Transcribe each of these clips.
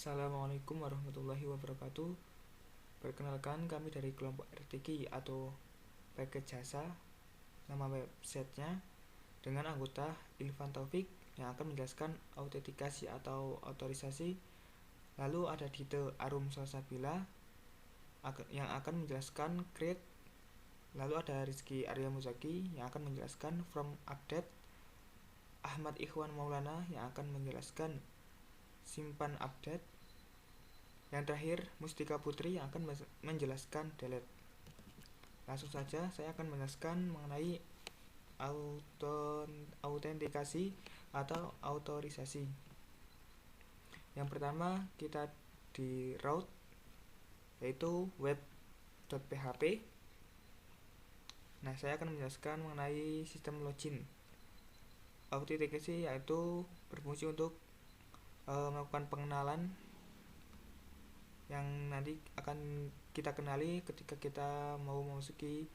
Assalamualaikum warahmatullahi wabarakatuh. Perkenalkan, kami dari kelompok RTQ atau Paket Jasa. Nama websitenya dengan anggota Ilvan Taufik yang akan menjelaskan autentikasi atau otorisasi. Lalu ada Dite Arum Salsabila yang akan menjelaskan create. Lalu ada Rizky Arya Muzaki yang akan menjelaskan from update. Ahmad Ikhwan Maulana yang akan menjelaskan simpan update. Yang terakhir, Mustika Putri yang akan menjelaskan delete. Langsung saja saya akan menjelaskan mengenai autentikasi atau autorisasi. Yang pertama, kita di route yaitu web.php. Nah, saya akan menjelaskan mengenai sistem login. Autentikasi yaitu berfungsi untuk melakukan pengenalan yang nanti akan kita kenali ketika kita mau memasuki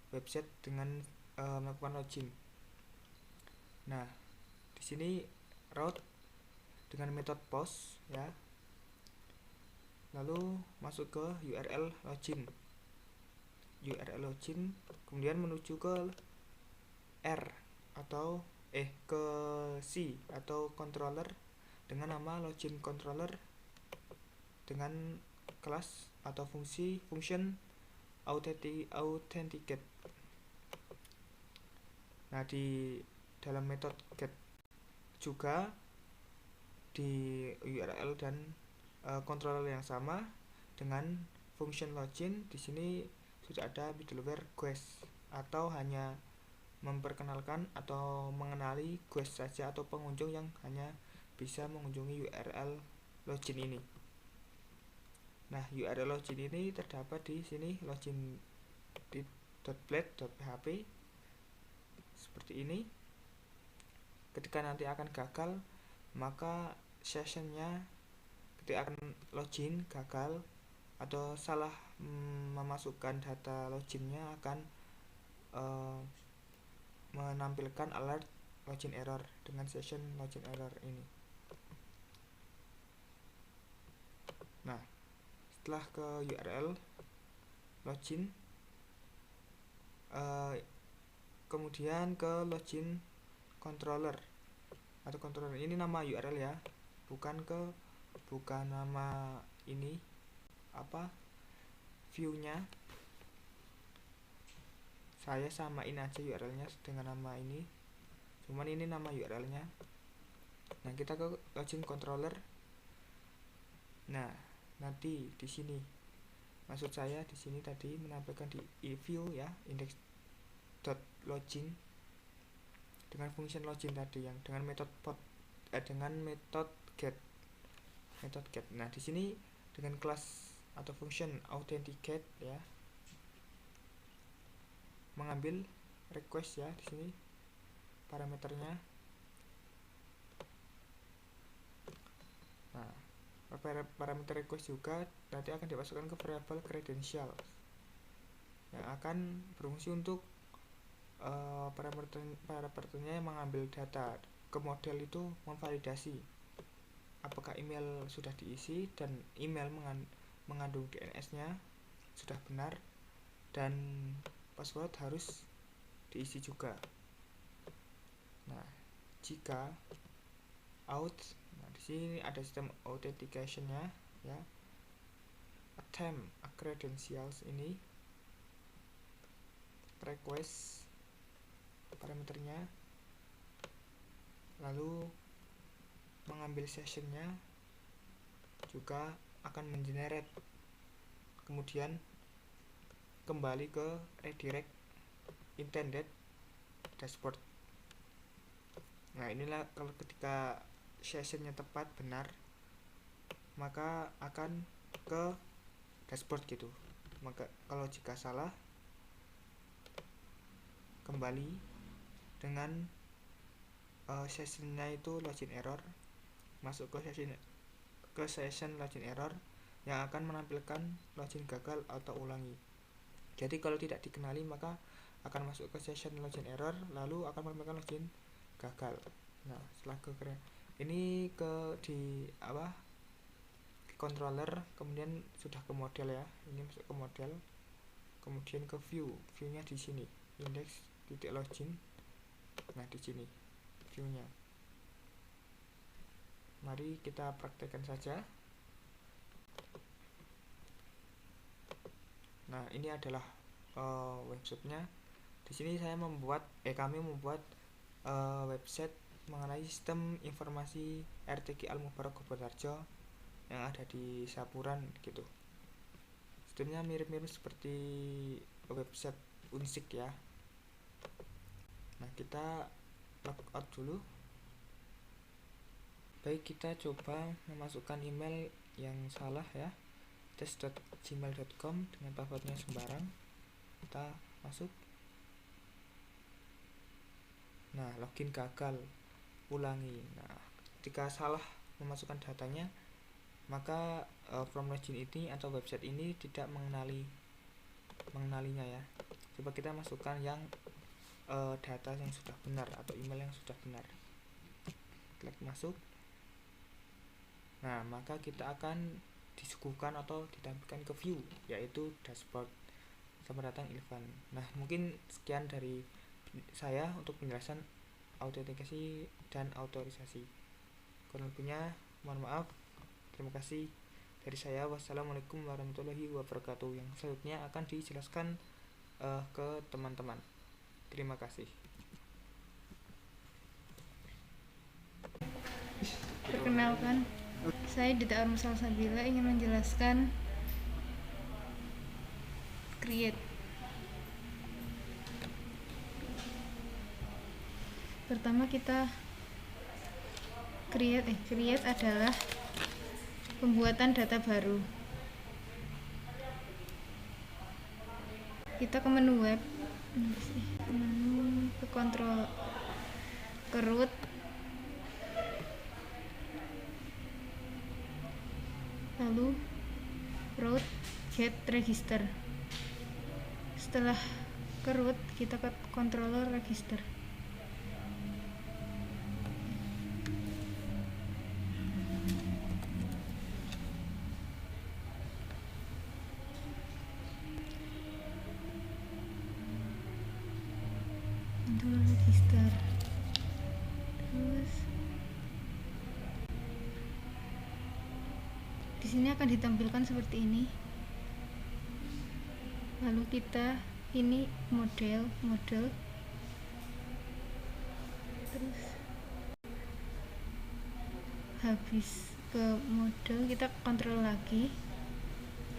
website dengan melakukan login. Nah, di sini route dengan metode post ya. Lalu masuk ke URL login. Kemudian menuju ke R atau ke C atau controller dengan nama login controller dengan kelas atau function authenticate. Nah, di dalam metode get juga di URL dan controller yang sama dengan function login, di sini sudah ada middleware guest atau hanya memperkenalkan atau mengenali guest saja atau pengunjung yang hanya bisa mengunjungi URL login ini. Nah, URL login ini terdapat di sini login di .blade.php seperti ini. Ketika nanti akan gagal, maka sessionnya ketika akan login gagal atau salah memasukkan data loginnya akan menampilkan alert login error dengan session login error ini. Nah, setelah ke URL login, kemudian ke login controller atau controller ini nama URL ya, bukan nama ini viewnya. Saya samain aja URL-nya dengan nama ini, cuman ini nama URL-nya. Nah, kita ke login controller. Nah, nanti di sini maksud saya di sini tadi menampilkan di view ya, index.login dengan function login tadi yang dengan metode get. Nah, di sini dengan kelas atau function authenticate ya, mengambil request ya, di sini parameternya. Nah, parameter request juga nanti akan dimasukkan ke variable credential yang akan berfungsi untuk parameternya yang mengambil data ke model itu memvalidasi apakah email sudah diisi dan email mengandung DNS-nya sudah benar dan password harus diisi juga. Nah, jika di sini ada sistem authentication-nya ya. Attempt credentials ini request parameternya, lalu mengambil sessionnya juga akan mengenerate, kemudian kembali ke redirect intended dashboard. Nah, inilah kalau ketika sessionnya tepat benar, maka akan ke dashboard gitu. Maka kalau jika salah, kembali dengan sessionnya itu login error, masuk ke session login error yang akan menampilkan login gagal atau ulangi. Jadi kalau tidak dikenali maka akan masuk ke session login error, lalu akan menampilkan login gagal. Nah, setelah ini controller, kemudian sudah ke model ya. Ini masuk ke model, kemudian ke view-nya di sini, index titik login. Nah, di sini view-nya. Mari kita praktekkan saja. Nah, ini adalah websitenya. Di sini kami membuat website mengenai sistem informasi RTQ Al Mubarak Gobodarjo yang ada di Sapuran gitu. Sistemnya mirip-mirip seperti website Unsik ya. Nah, kita logout dulu. Baik, kita coba memasukkan email yang salah ya, tes.gmail.com dengan passwordnya sembarang. Kita masuk. Nah, login gagal, ulangi. Nah, ketika salah memasukkan datanya, maka from login ini atau website ini tidak mengenalinya ya. Coba kita masukkan yang data yang sudah benar atau email yang sudah benar. Klik masuk. Nah, maka kita akan disuguhkan atau ditampilkan ke view, yaitu dashboard. Selamat datang Ilvan. Nah, mungkin sekian dari saya untuk penjelasan autentikasi dan autorisasi. Kurang lebihnya mohon maaf. Terima kasih dari saya. Wassalamualaikum warahmatullahi wabarakatuh. Yang selanjutnya akan dijelaskan ke teman-teman. Terima kasih. Perkenalkan, saya Dita Arum Salsabila ingin menjelaskan create. Pertama kita create adalah pembuatan data baru. Kita ke menu web, ke kontrol, ke root, lalu root get register. Setelah ke root, kita ke controller register. Controller register. Terus di sini akan ditampilkan seperti ini. Lalu kita ini model, terus habis ke model kita kontrol lagi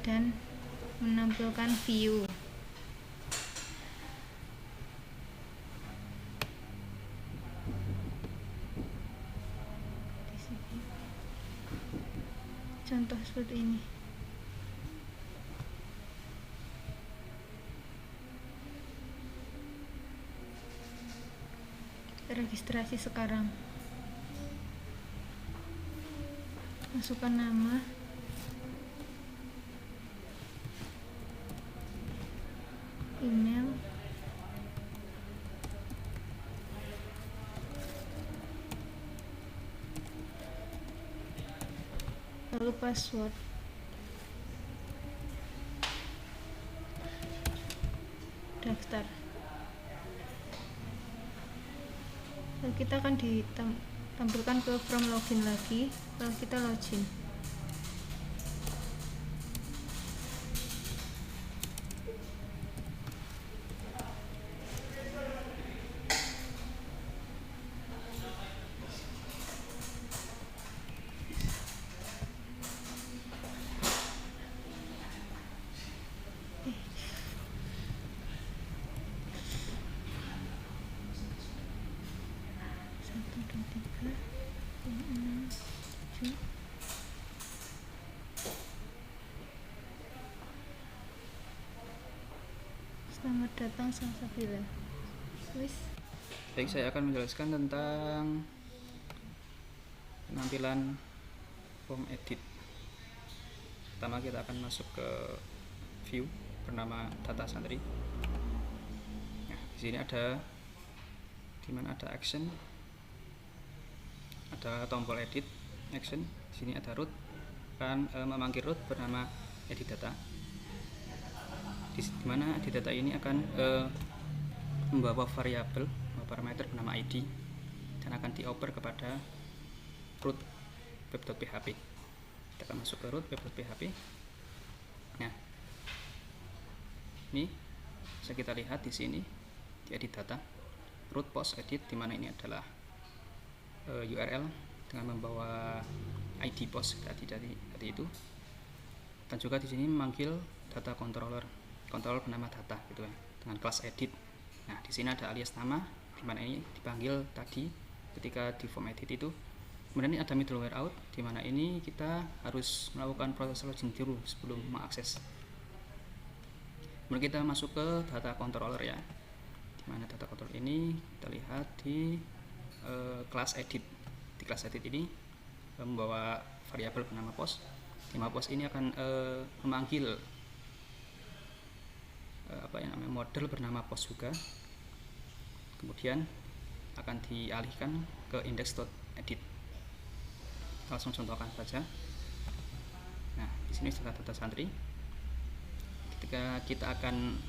dan menampilkan view. Di sini contoh seperti ini. Registrasi sekarang, masukkan nama, email, lalu password. Daftar. Lalu kita akan ditampilkan ke from login lagi. Lalu kita login. Selamat datang Salsabila. Baik, saya akan menjelaskan tentang penampilan form edit. Pertama kita akan masuk ke view bernama data santri. Nah, di sini ada dimana ada action, ada tombol edit action. Di sini ada root, akan memanggil root bernama edit data, di mana edit data ini akan membawa variabel parameter bernama id dan akan dioper kepada root web.php. Kita akan masuk ke root web.php. Nah, ini bisa kita lihat di sini di edit data root post edit, di mana ini adalah URL dengan membawa ID post tadi itu, dan juga di sini memanggil data controller bernama data gitu ya, dengan kelas edit. Nah, di sini ada alias nama, di mana ini dipanggil tadi ketika di form edit itu. Kemudian ini ada middleware out, di mana ini kita harus melakukan proses login dulu sebelum mengakses. Kemudian kita masuk ke data controller ya, di mana data controller ini kita lihat di kelas edit. Di kelas edit ini membawa variabel bernama post, di mana post ini akan memanggil model bernama post juga. Kemudian akan dialihkan ke index.edit. Langsung contohkan saja. Nah, di sini sudah data santri. Ketika kita akan,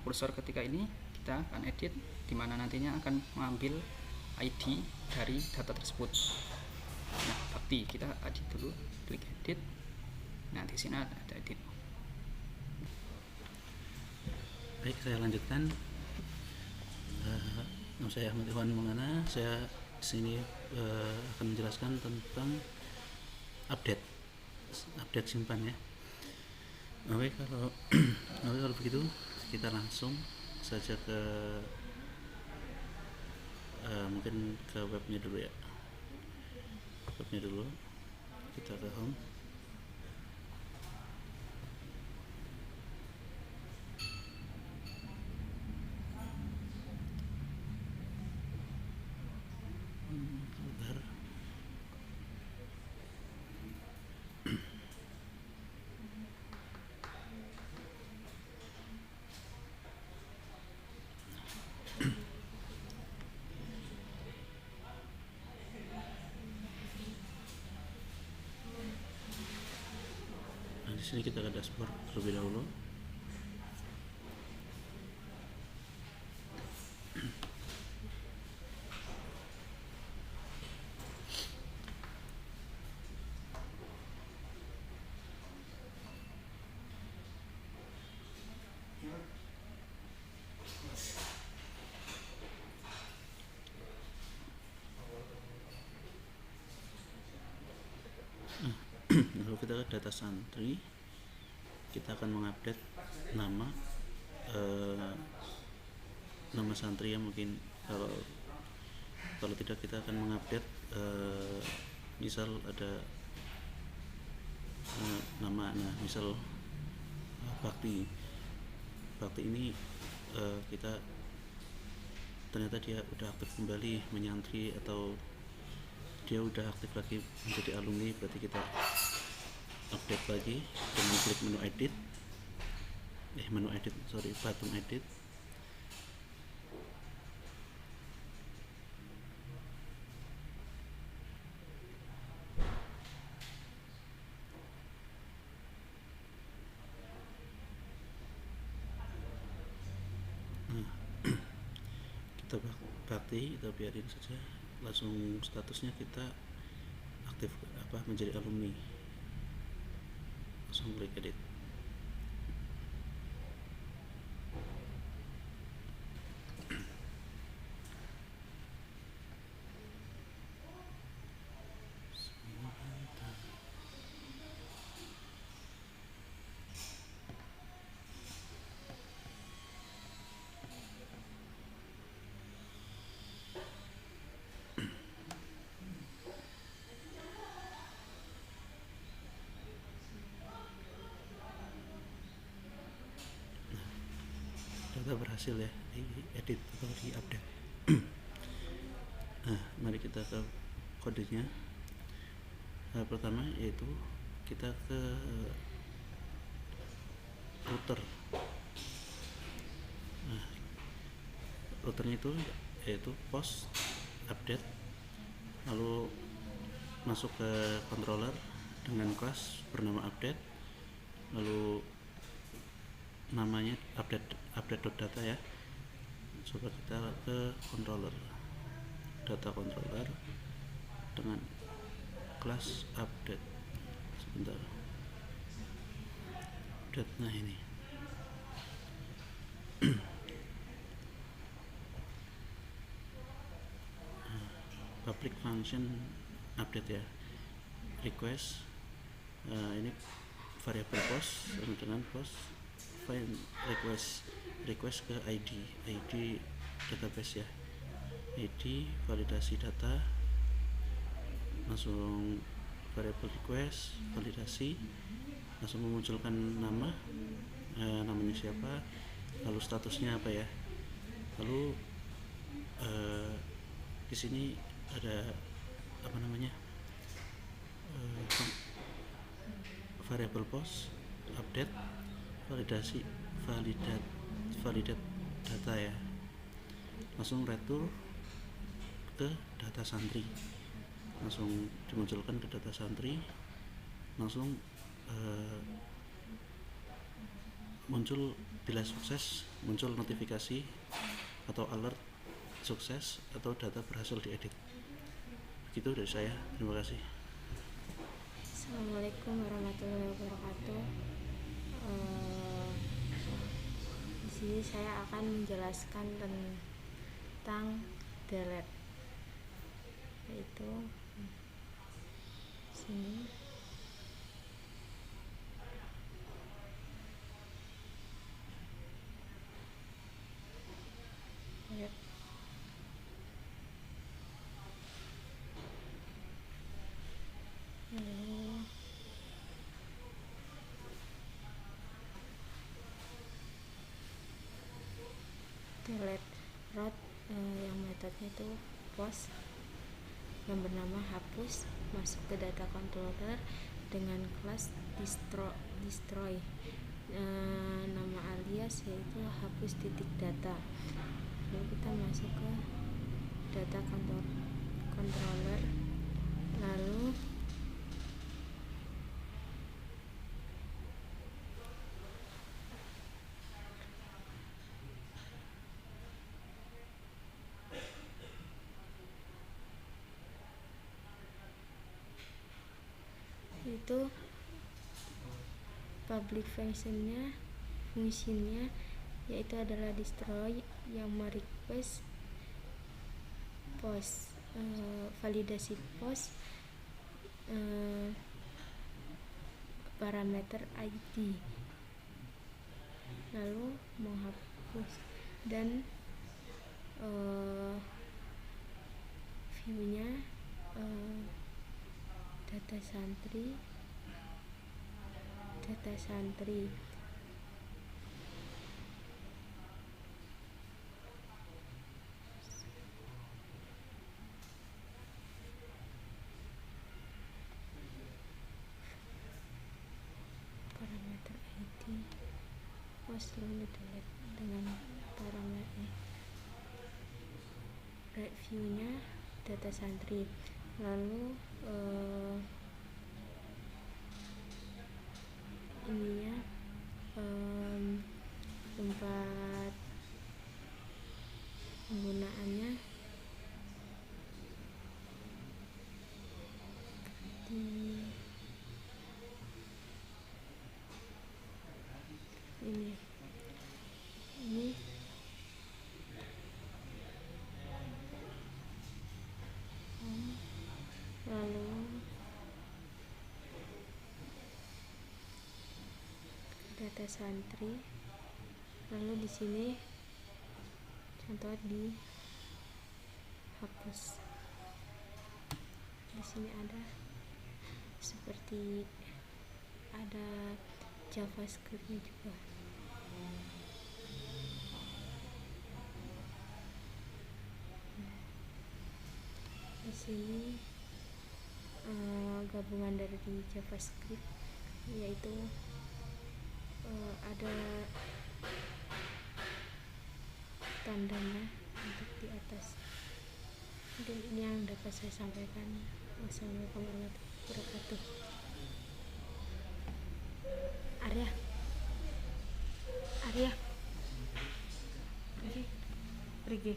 kursor ketika ini kita akan edit, di mana nantinya akan mengambil ID dari data tersebut. Nah, bakti kita edit dulu, klik edit. Nah, di sini ada edit. Baik, saya lanjutkan. Nama saya Ahmad Iwan Mangana. Saya sini akan menjelaskan tentang update simpan ya. Oke, kalau begitu kita langsung saja ke mungkin ke webnya dulu ya. Kita ke home. Di sini kita ke dashboard terlebih dahulu. Lalu kita ke data santri, kita akan mengupdate nama santri ya. Mungkin kalau tidak kita akan mengupdate misal ada nama, misal bakti ini kita ternyata dia udah aktif kembali menyantri, atau dia udah aktif lagi menjadi alumni, berarti kita update lagi dengan klik button edit. Kita bakti, kita biarin saja, langsung statusnya kita aktif menjadi alumni. Langsung klik edit. Data berhasil ya di edit atau di update. Nah, mari kita ke kodenya. Pertama yaitu kita ke router. Nah, routernya itu yaitu post update, lalu masuk ke controller, dengan kelas bernama update, lalu namanya update.data ya. Coba kita ke controller, data controller dengan kelas update. Sebentar, update, nah ini public function update ya, request, ini variabel post sama dengan post find request ke ID database ya, ID validasi data, langsung variabel request validasi, langsung memunculkan nama, namanya siapa, lalu statusnya apa ya, lalu di sini ada apa namanya, variabel post update validate data ya, langsung return ke data santri, langsung dimunculkan ke data santri, langsung muncul bila sukses, muncul notifikasi atau alert sukses atau data berhasil diedit. Begitu dari saya, terima kasih. Assalamualaikum warahmatullahi wabarakatuh. Di sini saya akan menjelaskan tentang delete, yaitu sini delete. Delete root yang metodenya itu post yang bernama hapus, masuk ke data controller dengan kelas destroy, nama alias yaitu hapus titik data. Lalu kita masuk ke data controller, lalu itu public fungsinya yaitu adalah destroy yang merequest post, validasi post, parameter ID, lalu menghapus, dan view-nya data santri parameter ID post, lalu delete dengan parameter review-nya data santri, lalu ininya tempat penggunaannya di ini lalu data santri, lalu di sini contoh di hapus. Di sini ada seperti ada JavaScript-nya juga. Di sini gabungan dari JavaScript, yaitu ada tandanya untuk di atas. Mungkin ini yang dapat saya sampaikan. Wassalamualaikum warahmatullahi wabarakatuh. Arya. Arya. Pergi. Pergi.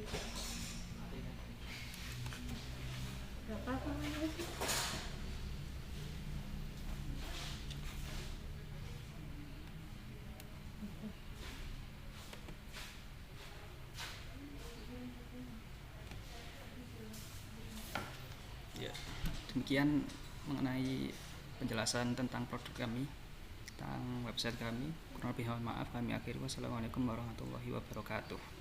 Berapa kamu sih? Ya, demikian mengenai penjelasan tentang produk kami, tentang website kami. Kurang lebih mohon maaf, kami akhiri. Wassalamualaikum warahmatullahi wabarakatuh.